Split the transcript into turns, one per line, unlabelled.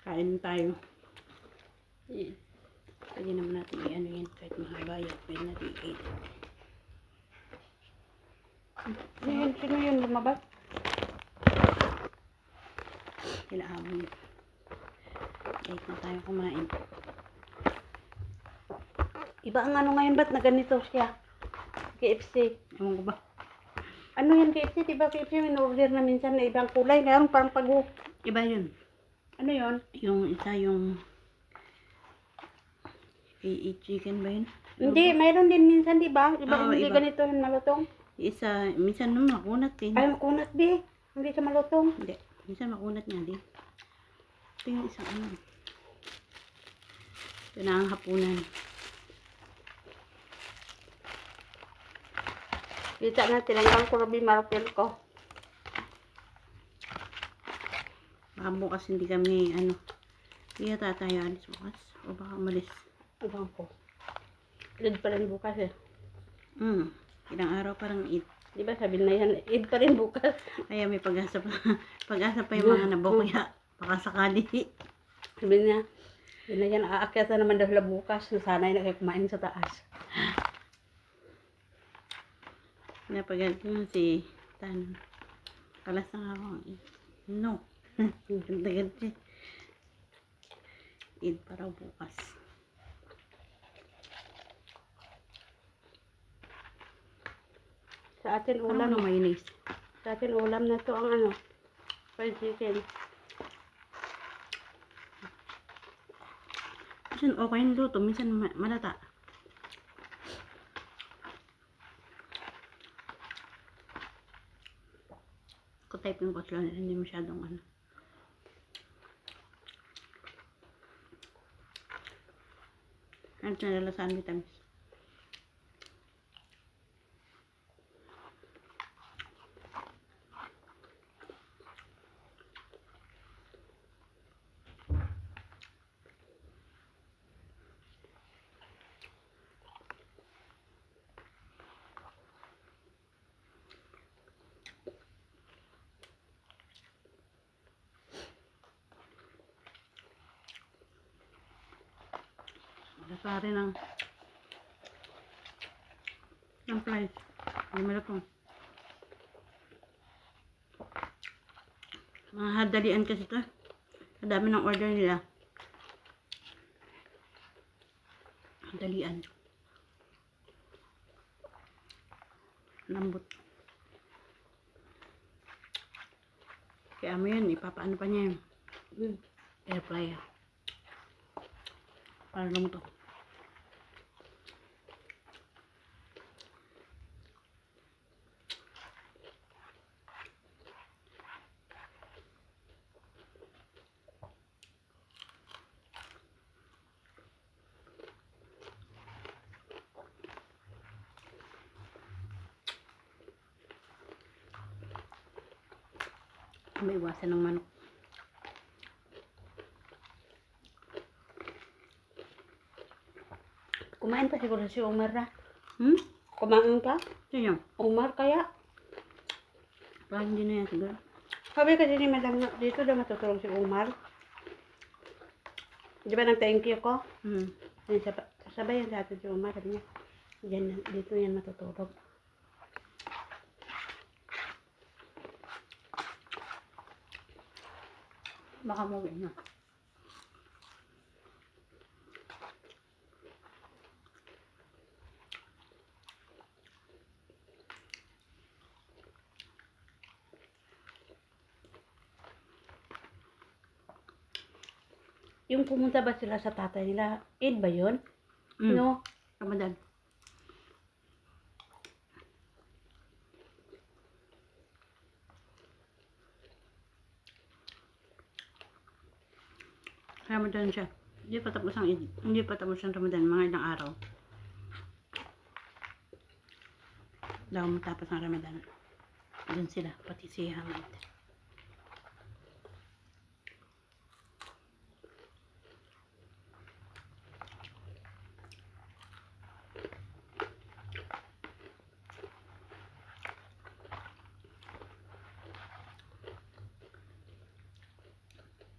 Kain tayo. Pwede naman natin i-ano yan kahit mahaba yan. Pwede natin i-eat. Sino yun lumabas? Sila hamon. Eat na tayo kumain. Iba ang ano ngayon, ba't na ganito siya? KFC. Ewan ko ba? Ano yan KFC? Diba KFC may order na minsan na ibang kulay. Ngayon parang pago. Iba yun. Ano yun? Yung isa yung KE chicken ba yun? Hindi, mayroon din minsan, di ba? Iba hindi iba. Ganito yung malutong. Isa, minsan naman makunat din. Ay, makunat di. Hindi siya malutong. Hindi, minsan makunat nga di. Ito yung isang ano. Ito na ang hapunan. Kita natin ang kurabi marapil ko. Baka bukas hindi kami, ano, hindi yata tayo alis bukas. O baka umalis. Ibang ko. Eid pa rin bukas eh. Ilang araw parang Eid. Diba sabi na yan, Eid pa rin bukas. Ay, may pag-asa pa. Pag-asa pa yung mga nabukuya. Baka sakali. Sabi niya, yun na yan, aakyatan naman daw bukas. Sana'y na kayo kumain sa taas. Napagalit mo si Tan. Kalas na ako. No. Ganda-ganda siya. Eid pa raw bukas. Sa atin ulam. Ano mayonnaise? Sa atin ulam na to ang ano. Fried chicken. Minsan okay yung luto. Minsan malata. Ako type yung kotlo nila. Hindi masyadong ano. Ano nalalasaan vitamins. Nasa rin ng fries. Hindi malapang. Mga hadalian kasi ito. Ang dami ng order nila. Hadalian. Lambot. Kaya mo yun, ipapaano pa niya yun. Air fryer. Para lumuto. May iwasan ng manok. Kumain pa siguro si Umar na. Kumain pa? Sino? Umar kaya? Parang hindi na yan siguro. Sabi kasi ni Madam dito daw matutulog si Umar. Di ba nang thank you ko? Sabay yan sa atin si Umar. Sabi niya, dito yan matutulog. Baka mawin na. Yung pumunta ba sila sa tatay nila? Eid ba yun? No? Ramadan. Ramadan siya. Hindi pa tapos ang Eid. Hindi pa tapos ang Ramadan. Mga ilang araw. Daw matapos ang Ramadan. Doon sila. Pati si Hamad.